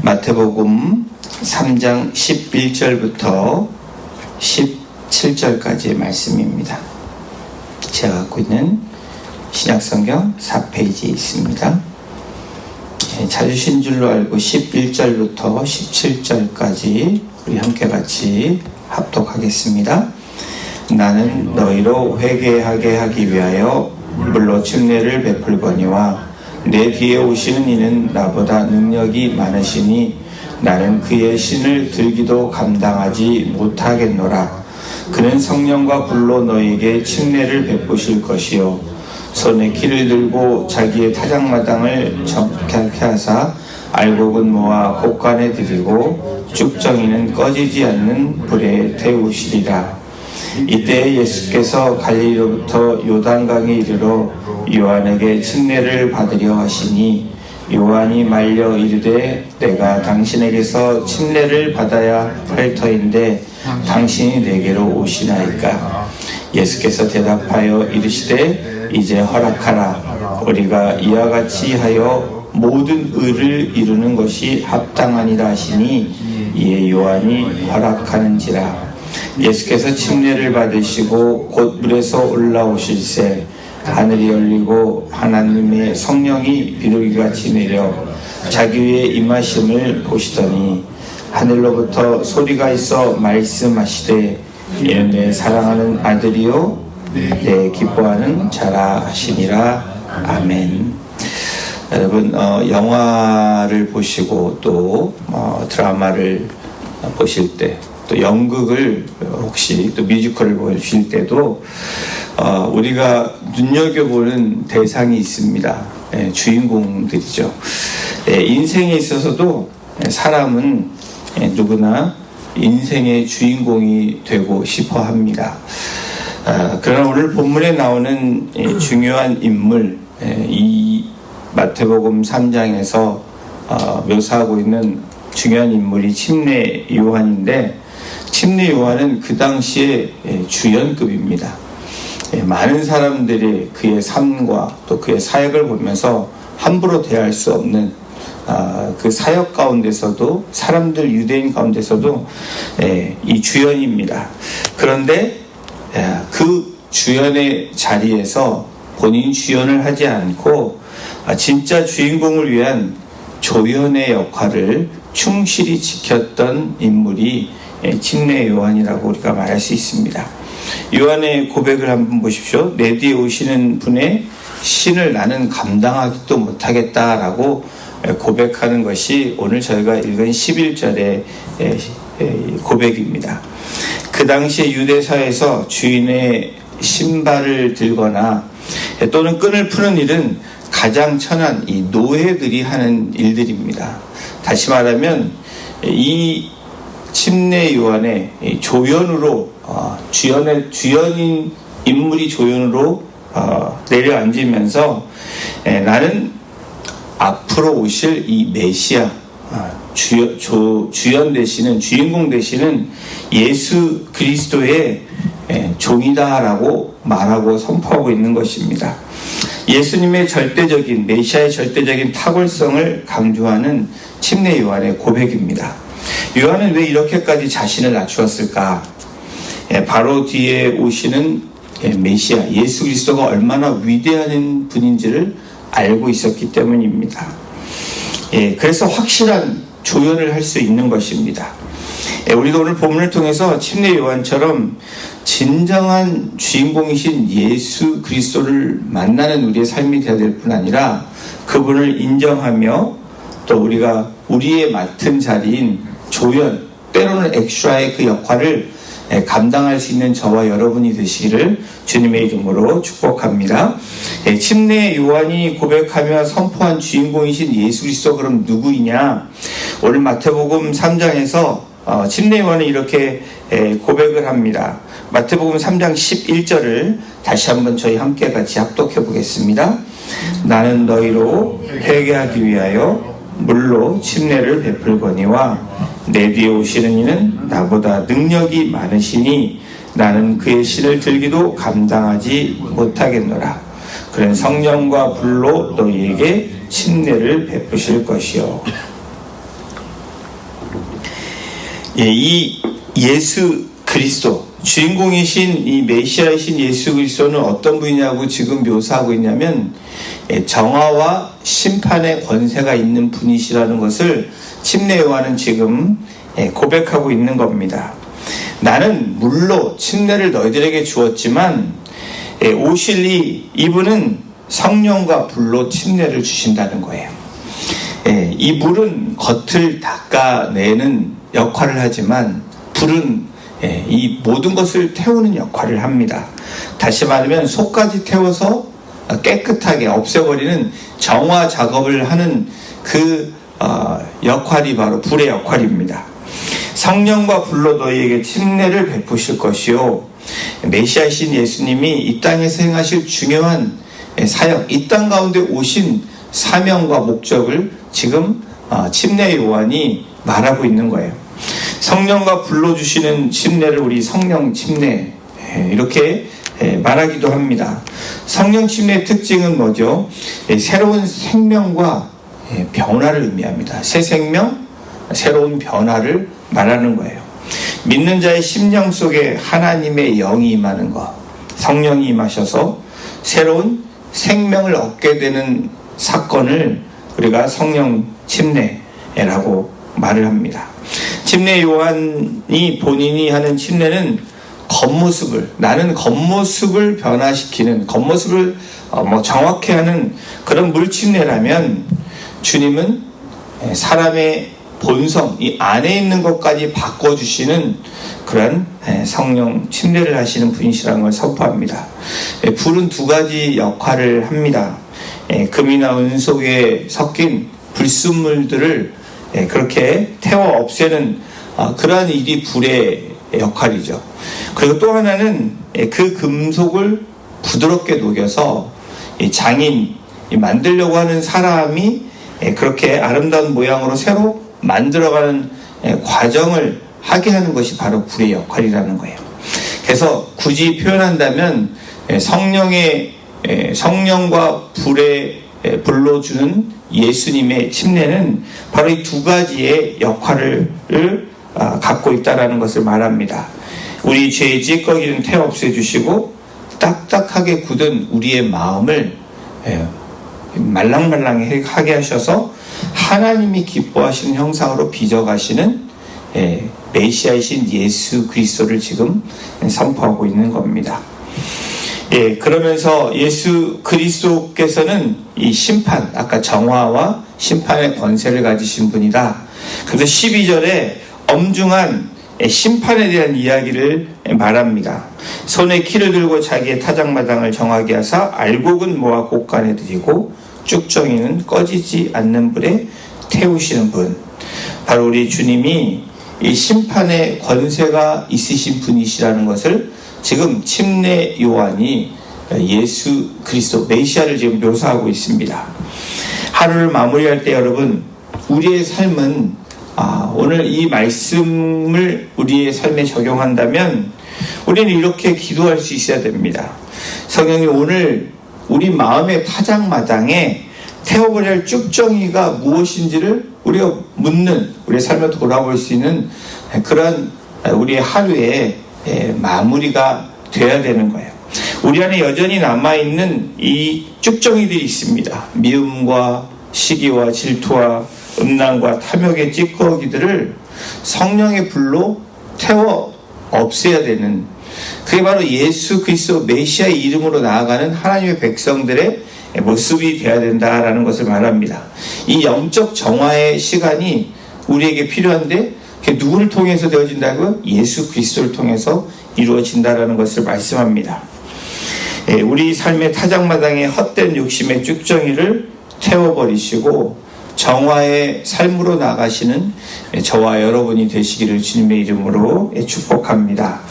마태복음 3장 11절부터 17절까지의 말씀입니다. 제가 갖고 있는 신약성경 4페이지에 있습니다. 찾으신 줄로 알고 11절부터 17절까지 우리 함께 같이 합독하겠습니다. 나는 너희로 회개하게 하기 위하여 물로 침례를 베풀거니와 내 뒤에 오시는 이는 나보다 능력이 많으시니 나는 그의 신을 들기도 감당하지 못하겠노라. 그는 성령과 불로 너희에게 침례를 베푸실 것이요 손에 키를 들고 자기의 타작마당을 정확하게 하사 알곡은 모아 곳간에 들이고 쭉정이는 꺼지지 않는 불에 태우시리라. 이때 예수께서 갈릴리로부터 요단강에 이르러 요한에게 침례를 받으려 하시니 요한이 말려 이르되 내가 당신에게서 침례를 받아야 할 터인데 당신이 내게로 오시나이까. 예수께서 대답하여 이르시되 이제 허락하라. 우리가 이와 같이 하여 모든 의를 이루는 것이 합당하니라 하시니 이에 요한이 허락하는지라. 예수께서 침례를 받으시고 곧 물에서 올라오실새 하늘이 열리고 하나님의 성령이 비둘기같이 내려 자기 위에 임하심을 보시더니 하늘로부터 소리가 있어 말씀하시되 이는 내 사랑하는 아들이요 내 기뻐하는 자라 하시니라. 아멘. 여러분 영화를 보시고 또 드라마를 보실 때 또 연극을 혹시 또 뮤지컬을 보실 때도 우리가 눈여겨보는 대상이 있습니다. 주인공들이죠. 인생에 있어서도 사람은 누구나 인생의 주인공이 되고 싶어 합니다. 그러나 오늘 본문에 나오는 중요한 인물, 이 마태복음 3장에서 묘사하고 있는 중요한 인물이 침례 요한인데, 침례 요한은 그 당시에 주연급입니다. 많은 사람들이 그의 삶과 또 그의 사역을 보면서 함부로 대할 수 없는 그 사역 가운데서도 사람들 유대인 가운데서도 이 주연입니다. 그런데 그 주연의 자리에서 본인 주연을 하지 않고 진짜 주인공을 위한 조연의 역할을 충실히 지켰던 인물이 침례 요한이라고 우리가 말할 수 있습니다. 요한의 고백을 한번 보십시오. 내 뒤에 오시는 분의 신을 나는 감당하기도 못하겠다라고 고백하는 것이 오늘 저희가 읽은 11절의 고백입니다. 그 당시에 유대사에서 주인의 신발을 들거나 또는 끈을 푸는 일은 가장 천한 이 노예들이 하는 일들입니다. 다시 말하면 이 침례 요한의 조연으로 주연인 인물이 조연으로 내려앉으면서 나는 앞으로 오실 이 메시아 주연 되시는 주인공 되시는 예수 그리스도의 종이다라고 말하고 선포하고 있는 것입니다. 예수님의 절대적인 메시아의 절대적인 탁월성을 강조하는 침례 요한의 고백입니다. 요한은 왜 이렇게까지 자신을 낮추었을까? 바로 뒤에 오시는 메시아 예수 그리스도가 얼마나 위대한 분인지를 알고 있었기 때문입니다. 그래서 확실한 조연을 할 수 있는 것입니다. 우리도 오늘 본문을 통해서 침례 요한처럼 진정한 주인공이신 예수 그리스도를 만나는 우리의 삶이 되어야 될 뿐 아니라 그분을 인정하며 또 우리가 우리의 맡은 자리인 조연, 때로는 엑스트라의 그 역할을 감당할 수 있는 저와 여러분이 되시기를 주님의 이름으로 축복합니다. 침례 요한이 고백하며 선포한 주인공이신 예수 그리스도 그럼 누구이냐? 오늘 마태복음 3장에서 침례 요한은 이렇게 고백을 합니다. 마태복음 3장 11절을 다시 한번 저희 함께 같이 합독해 보겠습니다. 나는 너희로 회개하기 위하여 물로 침례를 베풀거니와 내 뒤에 오시는 이는 나보다 능력이 많으시니 나는 그의 신을 들기도 감당하지 못하겠노라. 그는 성령과 불로 너희에게 침례를 베푸실 것이요. 이 예수 그리스도, 주인공이신 이 메시아이신 예수 그리스도는 어떤 분이냐고 지금 묘사하고 있냐면 정화와 심판의 권세가 있는 분이시라는 것을 침례 요한은 지금 고백하고 있는 겁니다. 나는 물로 침례를 너희들에게 주었지만 오실 이분은 성령과 불로 침례를 주신다는 거예요. 이 물은 겉을 닦아내는 역할을 하지만 불은 이 모든 것을 태우는 역할을 합니다. 다시 말하면 속까지 태워서 깨끗하게 없애버리는 정화 작업을 하는 그 역할이 바로 불의 역할입니다. 성령과 불로 너희에게 침례를 베푸실 것이요, 메시아이신 예수님이 이 땅에서 행하실 중요한 사역, 이 땅 가운데 오신 사명과 목적을 지금 침례 요한이 말하고 있는 거예요. 성령과 불로 주시는 침례를 우리 성령 침례 이렇게 말하기도 합니다. 성령 침례의 특징은 뭐죠? 새로운 생명과 변화를 의미합니다. 새 생명, 새로운 변화를 말하는 거예요. 믿는 자의 심령 속에 하나님의 영이 임하는 것, 성령이 임하셔서 새로운 생명을 얻게 되는 사건을 우리가 성령 침례라고 말을 합니다. 침례 요한이 본인이 하는 침례는 겉모습을, 나는 겉모습을 변화시키는, 겉모습을 정확히 하는 그런 물침례라면, 주님은 사람의 본성, 이 안에 있는 것까지 바꿔주시는 그런 성령 침례를 하시는 분이시라는 걸 선포합니다. 불은 두 가지 역할을 합니다. 금이나 은 속에 섞인 불순물들을 그렇게 태워 없애는 그러한 일이 불의 역할이죠. 그리고 또 하나는 그 금속을 부드럽게 녹여서 장인, 만들려고 하는 사람이 그렇게 아름다운 모양으로 새로 만들어가는 과정을 하게 하는 것이 바로 불의 역할이라는 거예요. 그래서 굳이 표현한다면 성령과 불로 주는 예수님의 침례는 바로 이 두 가지의 역할을 갖고 있다는 것을 말합니다. 우리 죄의 찌꺼기는 태워 없애주시고 딱딱하게 굳은 우리의 마음을 말랑말랑하게 하셔서 하나님이 기뻐하시는 형상으로 빚어가시는 메시아이신 예수 그리스도를 지금 선포하고 있는 겁니다. 그러면서 예수 그리스도께서는 이 심판, 아까 정화와 심판의 권세를 가지신 분이다. 그래서 12절에 엄중한 심판에 대한 이야기를 말합니다. 손에 키를 들고 자기의 타작마당을 정하게 하사 알곡은 모아 곳간에 들이고 쭉정이는 꺼지지 않는 불에 태우시는 분, 바로 우리 주님이 이 심판의 권세가 있으신 분이시라는 것을 지금 침례 요한이 예수 그리스도 메시아를 지금 묘사하고 있습니다. 하루를 마무리할 때 여러분, 우리의 삶은 오늘 이 말씀을 우리의 삶에 적용한다면 우리는 이렇게 기도할 수 있어야 됩니다. 성령님, 오늘 우리 마음의 타작마당에 태워버려야 할 쭉정이가 무엇인지를 우리가 묻는, 우리의 삶을 돌아볼 수 있는 그런 우리의 하루의 마무리가 돼야 되는 거예요. 우리 안에 여전히 남아있는 이 쭉정이들이 있습니다. 미움과 시기와 질투와 음란과 탐욕의 찌꺼기들을 성령의 불로 태워 없애야 되는, 그게 바로 예수 그리스도 메시아의 이름으로 나아가는 하나님의 백성들의 모습이 되어야 된다라는 것을 말합니다. 이 영적 정화의 시간이 우리에게 필요한데 그게 누구를 통해서 되어진다고요? 예수 그리스도를 통해서 이루어진다라는 것을 말씀합니다. 우리 삶의 타작마당의 헛된 욕심의 쭉정이를 태워버리시고 정화의 삶으로 나가시는 저와 여러분이 되시기를 주님의 이름으로 축복합니다.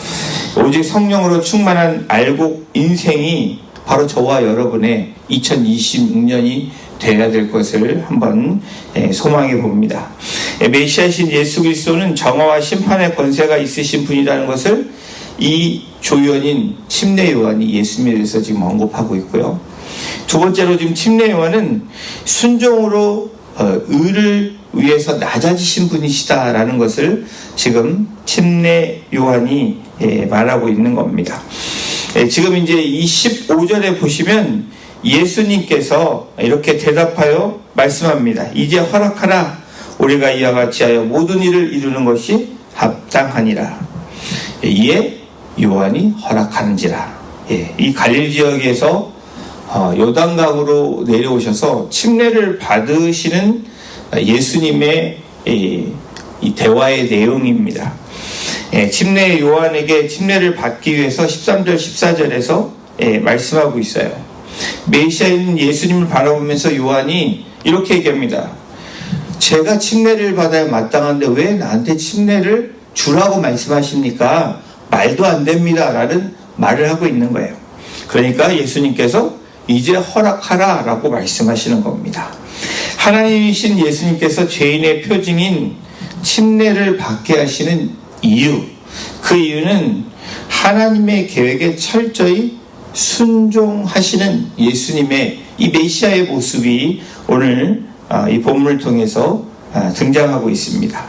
오직 성령으로 충만한 알곡 인생이 바로 저와 여러분의 2026년이 되어야 될 것을 한번 소망해 봅니다. 메시아이신 예수 그리스도는 정화와 심판의 권세가 있으신 분이라는 것을 이 조연인 침례 요한이 예수님에 대해서 지금 언급하고 있고요. 두 번째로 지금 침례 요한은 순종으로 의를 위에서 낮아지신 분이시다라는 것을 지금 침례 요한이 말하고 있는 겁니다. 지금 이제 이 15절에 보시면 예수님께서 이렇게 대답하여 말씀합니다. 이제 허락하라. 우리가 이와 같이 하여 모든 일을 이루는 것이 합당하니라. 이에 요한이 허락하는지라. 이 갈릴리 지역에서 요단강으로 내려오셔서 침례를 받으시는 예수님의 이 대화의 내용입니다. 침례 요한에게 침례를 받기 위해서 13절 14절에서 말씀하고 있어요. 메시아인 예수님을 바라보면서 요한이 이렇게 얘기합니다. 제가 침례를 받아야 마땅한데 왜 나한테 침례를 주라고 말씀하십니까? 말도 안 됩니다 라는 말을 하고 있는 거예요. 그러니까 예수님께서 이제 허락하라 라고 말씀하시는 겁니다. 하나님이신 예수님께서 죄인의 표징인 침례를 받게 하시는 이유, 그 이유는 하나님의 계획에 철저히 순종하시는 예수님의 이 메시아의 모습이 오늘 이 본문을 통해서 등장하고 있습니다.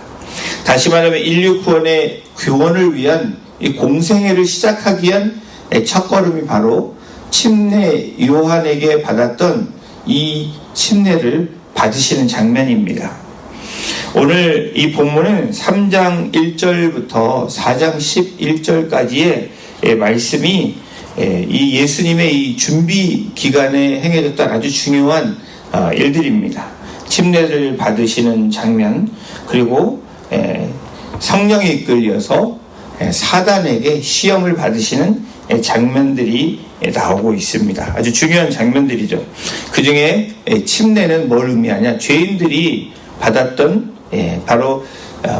다시 말하면 인류 구원의 구원을 위한 이 공생애를 시작하기 위한 첫걸음이 바로 침례 요한에게 받았던 이 침례를 받으시는 장면입니다. 오늘 이 본문은 3장 1절부터 4장 11절까지의 말씀이 이 예수님의 이 준비 기간에 행해졌던 아주 중요한 일들입니다. 침례를 받으시는 장면, 그리고 성령에 이끌려서 사단에게 시험을 받으시는 장면들이 나오고 있습니다. 아주 중요한 장면들이죠. 그 중에 침례는 뭘 의미하냐? 죄인들이 받았던 바로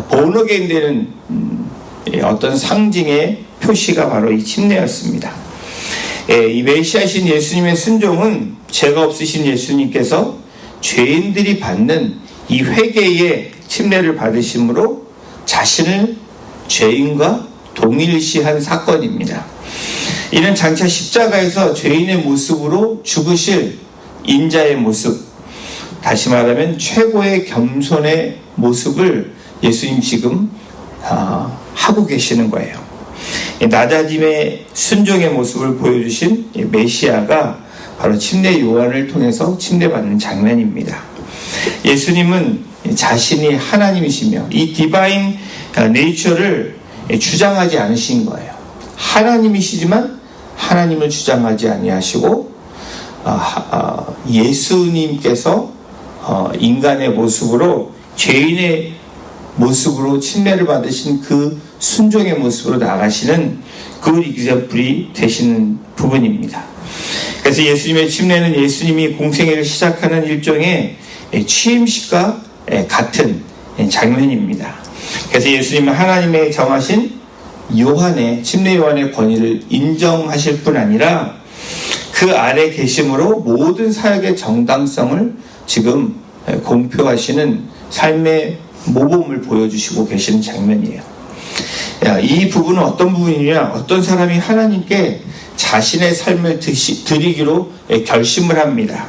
본어게인 되는 어떤 상징의 표시가 바로 이 침례였습니다. 이 메시아신 예수님의 순종은 죄가 없으신 예수님께서 죄인들이 받는 이 회개의 침례를 받으심으로 자신을 죄인과 동일시한 사건입니다. 이는 장차 십자가에서 죄인의 모습으로 죽으실 인자의 모습, 다시 말하면 최고의 겸손의 모습을 예수님 지금 하고 계시는 거예요. 낮아짐의 순종의 모습을 보여주신 메시아가 바로 침례 요한을 통해서 침례받는 장면입니다. 예수님은 자신이 하나님이시며 이 디바인 네이처를 주장하지 않으신 거예요. 하나님이시지만 하나님을 주장하지 아니하시고 예수님께서 인간의 모습으로 죄인의 모습으로 침례를 받으신 그 순종의 모습으로 나아가시는 그 example이 되시는 부분입니다. 그래서 예수님의 침례는 예수님이 공생애를 시작하는 일종의 취임식과 같은 장면입니다. 그래서 예수님은 하나님의 정하신 요한의 침례 요한의 권위를 인정하실 뿐 아니라 그 아래 계심으로 모든 사역의 정당성을 지금 공표하시는 삶의 모범을 보여주시고 계시는 장면이에요. 이 부분은 어떤 부분이냐? 어떤 사람이 하나님께 자신의 삶을 드리기로 결심을 합니다.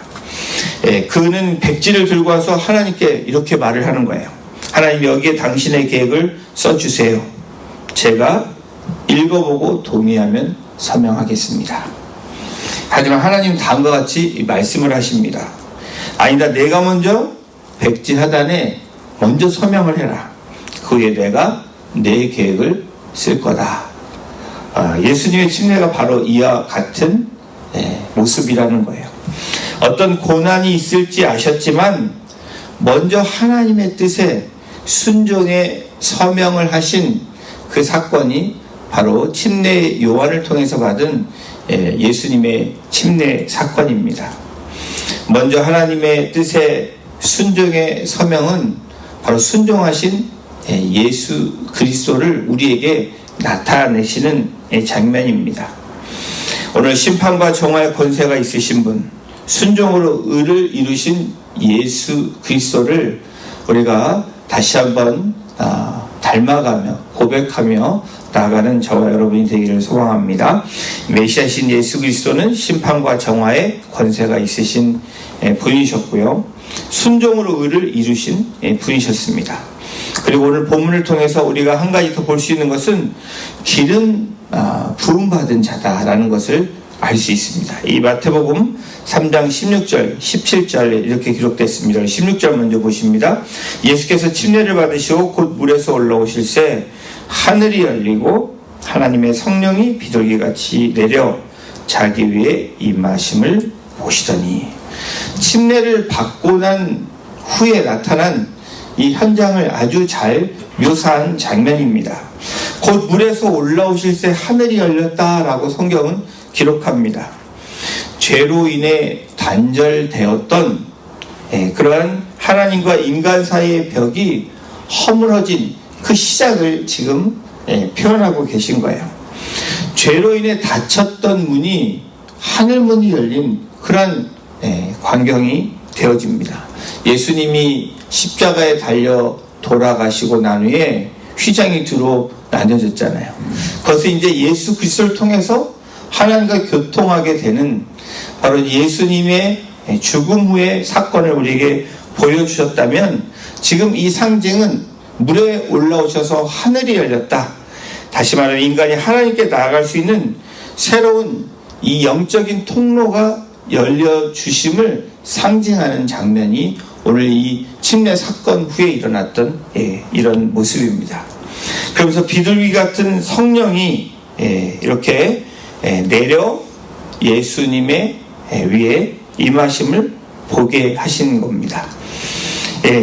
그는 백지를 들고 와서 하나님께 이렇게 말을 하는 거예요. 하나님, 여기에 당신의 계획을 써주세요. 제가 읽어보고 동의하면 서명하겠습니다. 하지만 하나님은 다음과 같이 말씀을 하십니다. 아니다, 내가 먼저 백지 하단에 먼저 서명을 해라. 그 후에 내가 내 계획을 쓸 거다. 예수님의 침례가 바로 이와 같은 모습이라는 거예요. 어떤 고난이 있을지 아셨지만 먼저 하나님의 뜻에 순종에 서명을 하신 그 사건이 바로 침례 요한을 통해서 받은 예수님의 침례 사건입니다. 먼저 하나님의 뜻에 순종의 서명은 바로 순종하신 예수 그리스도를 우리에게 나타내시는 장면입니다. 오늘 심판과 정화의 권세가 있으신 분, 순종으로 의를 이루신 예수 그리스도를 우리가 다시 한번 닮아가며 고백하며 나아가는 저와 여러분이 되기를 소망합니다. 메시아신 예수 그리스도는 심판과 정화의 권세가 있으신 분이셨고요. 순종으로 의를 이루신 분이셨습니다. 그리고 오늘 본문을 통해서 우리가 한 가지 더 볼 수 있는 것은 기름 부음받은 자다라는 것을 알 수 있습니다. 이 마태복음 3장 16절, 17절에 이렇게 기록됐습니다. 16절 먼저 보십니다. 예수께서 침례를 받으시고 곧 물에서 올라오실새 하늘이 열리고 하나님의 성령이 비둘기같이 내려 자기 위에 임하심을 보시더니, 침례를 받고 난 후에 나타난 이 현장을 아주 잘 묘사한 장면입니다. 곧 물에서 올라오실새 하늘이 열렸다라고 성경은 기록합니다. 죄로 인해 단절되었던 그러한 하나님과 인간 사이의 벽이 허물어진 그 시작을 지금 표현하고 계신 거예요. 죄로 인해 닫혔던 문이 하늘문이 열린 그러한 광경이 되어집니다. 예수님이 십자가에 달려 돌아가시고 난 후에 휘장이 두로 나뉘어졌잖아요. 그것을 이제 예수 그리스도를 통해서 하나님과 교통하게 되는 바로 예수님의 죽음 후의 사건을 우리에게 보여주셨다면, 지금 이 상징은 물에 올라오셔서 하늘이 열렸다, 다시 말하면 인간이 하나님께 나아갈 수 있는 새로운 이 영적인 통로가 열려주심을 상징하는 장면이 오늘 이 침례 사건 후에 일어났던 이런 모습입니다. 그러면서 비둘기 같은 성령이 이렇게 내려 예수님의 위에 임하심을 보게 하신 겁니다.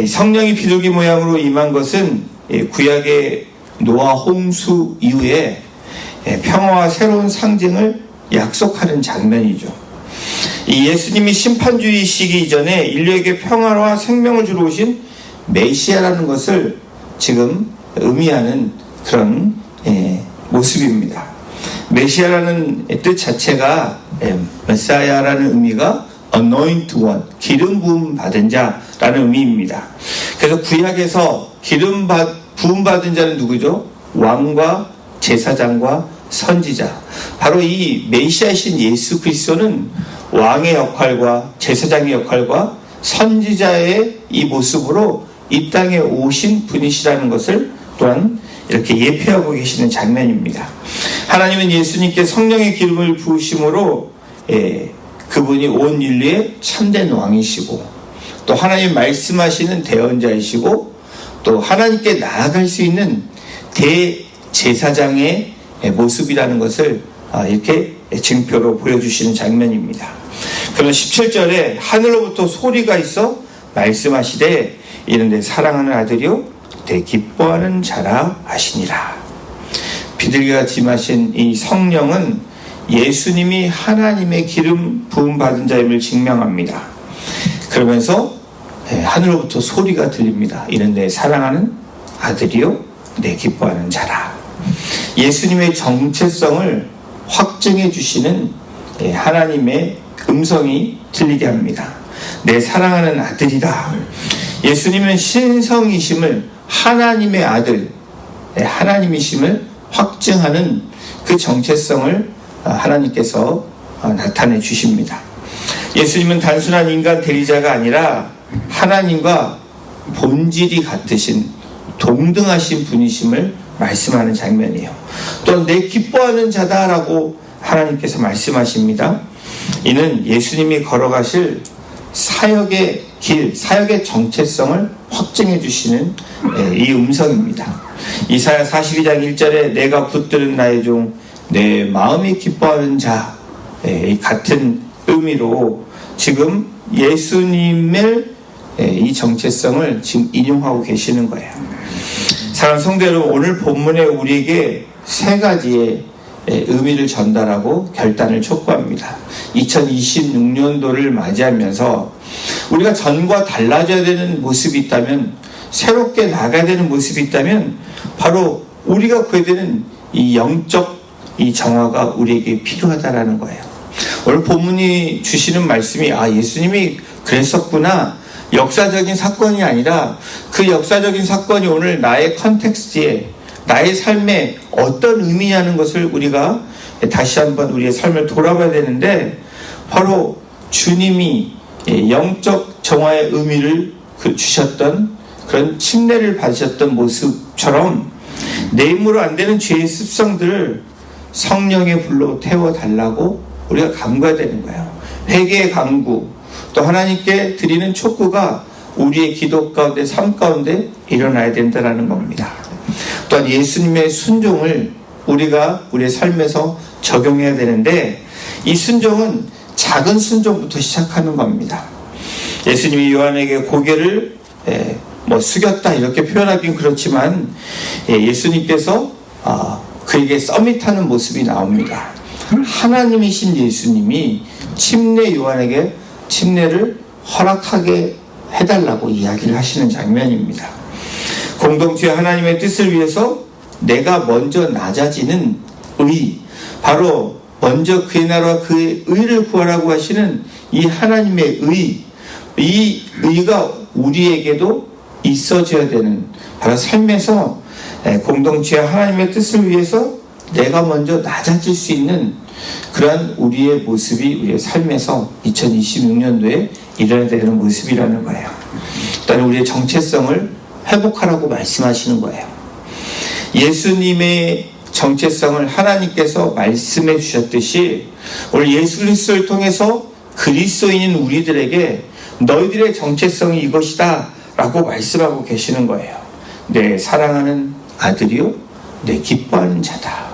성령이 비둘기 모양으로 임한 것은 구약의 노아 홍수 이후에 평화와 새로운 상징을 약속하는 장면이죠. 이 예수님이 심판주의시기 이전에 인류에게 평화와 생명을 주러 오신 메시아라는 것을 지금 의미하는 그런 모습입니다. 메시아라는 뜻 자체가 메사야라는 의미가 anoint one, 기름 부음 받은 자라는 의미입니다. 그래서 구약에서 기름 부음 받은 자는 누구죠? 왕과 제사장과 선지자. 바로 이 메시아이신 예수 그리스도는 왕의 역할과 제사장의 역할과 선지자의 이 모습으로 이 땅에 오신 분이시라는 것을 또한 이렇게 예표하고 계시는 장면입니다. 하나님은 예수님께 성령의 기름을 부으심으로 그분이 온 인류의 참된 왕이시고, 또 하나님 말씀하시는 대언자이시고, 또 하나님께 나아갈 수 있는 대제사장의 모습이라는 것을 이렇게 증표로 보여주시는 장면입니다. 그러면 17절에 하늘로부터 소리가 있어 말씀하시되 이는 내 사랑하는 아들이요 내 기뻐하는 자라 하시니라. 비둘기가 짐하신 이 성령은 예수님이 하나님의 기름 부음 받은 자임을 증명합니다. 그러면서 하늘로부터 소리가 들립니다. 이는 내 사랑하는 아들이요 내 기뻐하는 자라. 예수님의 정체성을 확증해 주시는 하나님의 음성이 들리게 합니다. 내 사랑하는 아들이다. 예수님은 신성이심을, 하나님의 아들, 하나님이심을 확증하는 그 정체성을 하나님께서 나타내 주십니다. 예수님은 단순한 인간 대리자가 아니라 하나님과 본질이 같으신 동등하신 분이심을 말씀하는 장면이에요. 또 내 기뻐하는 자다라고 하나님께서 말씀하십니다. 이는 예수님이 걸어가실 사역의 길, 사역의 정체성을 확증해 주시는 이 음성입니다. 이사야 42장 1절에 내가 붙들은 나의 종 내 마음이 기뻐하는 자, 같은 의미로 지금 예수님의 이 정체성을 지금 인용하고 계시는 거예요. 사랑하는 성도 여러분, 오늘 본문에 우리에게 세 가지의 의미를 전달하고 결단을 촉구합니다. 2026년도를 맞이하면서 우리가 전과 달라져야 되는 모습이 있다면, 새롭게 나가야 되는 모습이 있다면 바로 우리가 구해야 되는 이 영적 이 정화가 우리에게 필요하다라는 거예요. 오늘 본문이 주시는 말씀이 예수님이 그랬었구나, 역사적인 사건이 아니라 그 역사적인 사건이 오늘 나의 컨텍스트에, 나의 삶에 어떤 의미냐는 것을 우리가 다시 한번 우리의 삶을 돌아봐야 되는데, 바로 주님이 영적 정화의 의미를 주셨던 그런 침례를 받으셨던 모습처럼 내 힘으로 안 되는 죄의 습성들을 성령의 불로 태워달라고 우리가 간구해야 되는 거예요. 회개의 간구, 또 하나님께 드리는 촉구가 우리의 기도 가운데, 삶 가운데 일어나야 된다는 겁니다. 또한 예수님의 순종을 우리가 우리의 삶에서 적용해야 되는데, 이 순종은 작은 순종부터 시작하는 겁니다. 예수님이 요한에게 고개를 숙였다 이렇게 표현하긴 그렇지만, 예수님께서 그에게 서밋하는 모습이 나옵니다. 하나님이신 예수님이 침례 요한에게 침례를 허락하게 해달라고 이야기를 하시는 장면입니다. 공동체의 하나님의 뜻을 위해서 내가 먼저 낮아지는 의, 바로 먼저 그의 나라와 그의 의를 구하라고 하시는 이 하나님의 의, 이 의가 우리에게도 있어져야 되는, 바로 삶에서 공동체의 하나님의 뜻을 위해서 내가 먼저 낮아질 수 있는 그러한 우리의 모습이 우리의 삶에서 2026년도에 일어나야 되는 모습이라는 거예요. 일단 우리의 정체성을 회복하라고 말씀하시는 거예요. 예수님의 정체성을 하나님께서 말씀해 주셨듯이 오늘 예수 그리스도를 통해서 그리스도인인 우리들에게 너희들의 정체성이 이것이다 라고 말씀하고 계시는 거예요. 내 사랑하는 아들이요 내 기뻐하는 자다.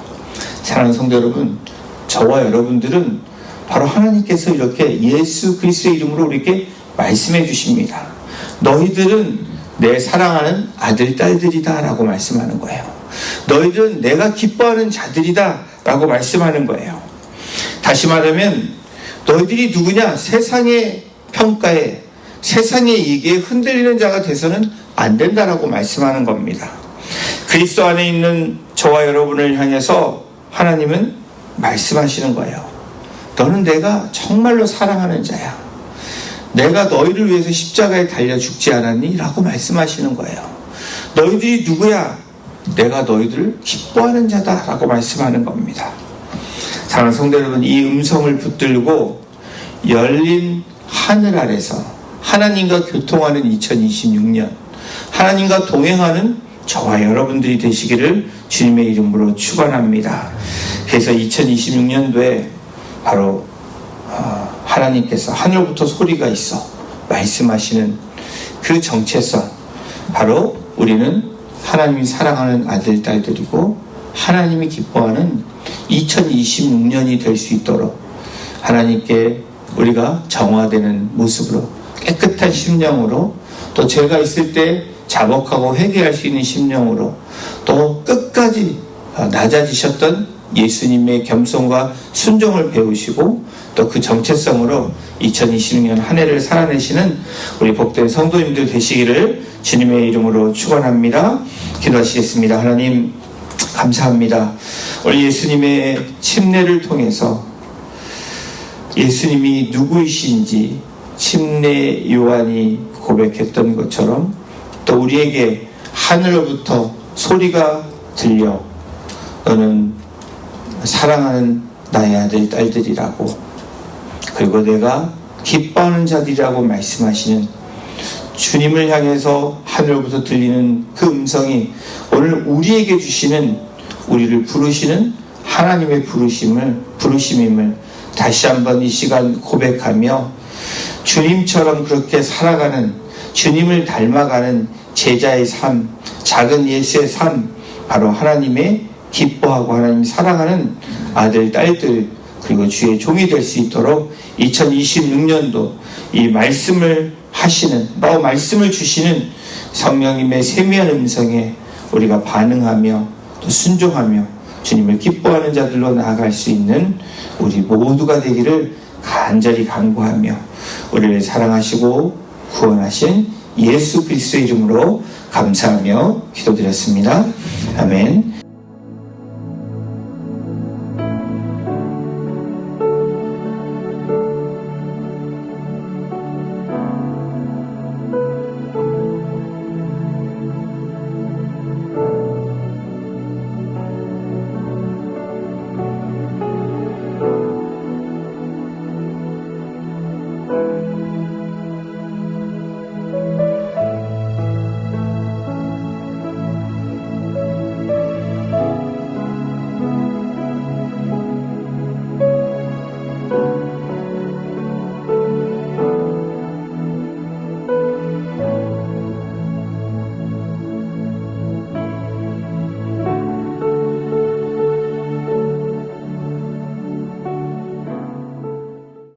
사랑하는 성도 여러분, 저와 여러분들은 바로 하나님께서 이렇게 예수 그리스도의 이름으로 우리에게 말씀해 주십니다. 너희들은 내 사랑하는 아들, 딸들이다 라고 말씀하는 거예요. 너희들은 내가 기뻐하는 자들이다 라고 말씀하는 거예요. 다시 말하면 너희들이 누구냐? 세상의 평가에, 세상의 얘기에 흔들리는 자가 돼서는 안 된다라고 말씀하는 겁니다. 그리스도 안에 있는 저와 여러분을 향해서 하나님은 말씀하시는 거예요. 너는 내가 정말로 사랑하는 자야. 내가 너희를 위해서 십자가에 달려 죽지 않았니? 라고 말씀하시는 거예요. 너희들이 누구야? 내가 너희들을 기뻐하는 자다 라고 말씀하는 겁니다. 사랑하는 성도 여러분, 이 음성을 붙들고 열린 하늘 아래서 하나님과 교통하는 2026년, 하나님과 동행하는 저와 여러분들이 되시기를 주님의 이름으로 축원합니다. 그래서 2026년도에 바로 하나님께서 하늘부터 소리가 있어 말씀하시는 그 정체성, 바로 우리는 하나님이 사랑하는 아들, 딸들이고 하나님이 기뻐하는 2026년이 될 수 있도록 하나님께 우리가 정화되는 모습으로, 깨끗한 심령으로, 또 죄가 있을 때 자복하고 회개할 수 있는 심령으로, 또 끝까지 낮아지셨던 예수님의 겸손과 순종을 배우시고 또 그 정체성으로 2026년 한 해를 살아내시는 우리 복된 성도님들 되시기를 주님의 이름으로 축원합니다. 기도하시겠습니다. 하나님 감사합니다. 우리 예수님의 침례를 통해서 예수님이 누구이신지 침례 요한이 고백했던 것처럼 또 우리에게 하늘로부터 소리가 들려 너는 사랑하는 나의 아들, 딸들이라고, 그리고 내가 기뻐하는 자들이라고 말씀하시는 주님을 향해서 하늘로부터 들리는 그 음성이 오늘 우리에게 주시는, 우리를 부르시는 하나님의 부르심임을 다시 한번 이 시간 고백하며 주님처럼 그렇게 살아가는, 주님을 닮아가는 제자의 삶, 작은 예수의 삶, 바로 하나님의 기뻐하고 하나님 사랑하는 아들, 딸들, 그리고 주의 종이 될 수 있도록 2026년도 이 말씀을 하시는, 말씀을 주시는 성령님의 세미한 음성에 우리가 반응하며 또 순종하며 주님을 기뻐하는 자들로 나아갈 수 있는 우리 모두가 되기를 간절히 간구하며 우리를 사랑하시고 구원하신 예수 그리스도의 이름으로 감사하며 기도드렸습니다. 아멘.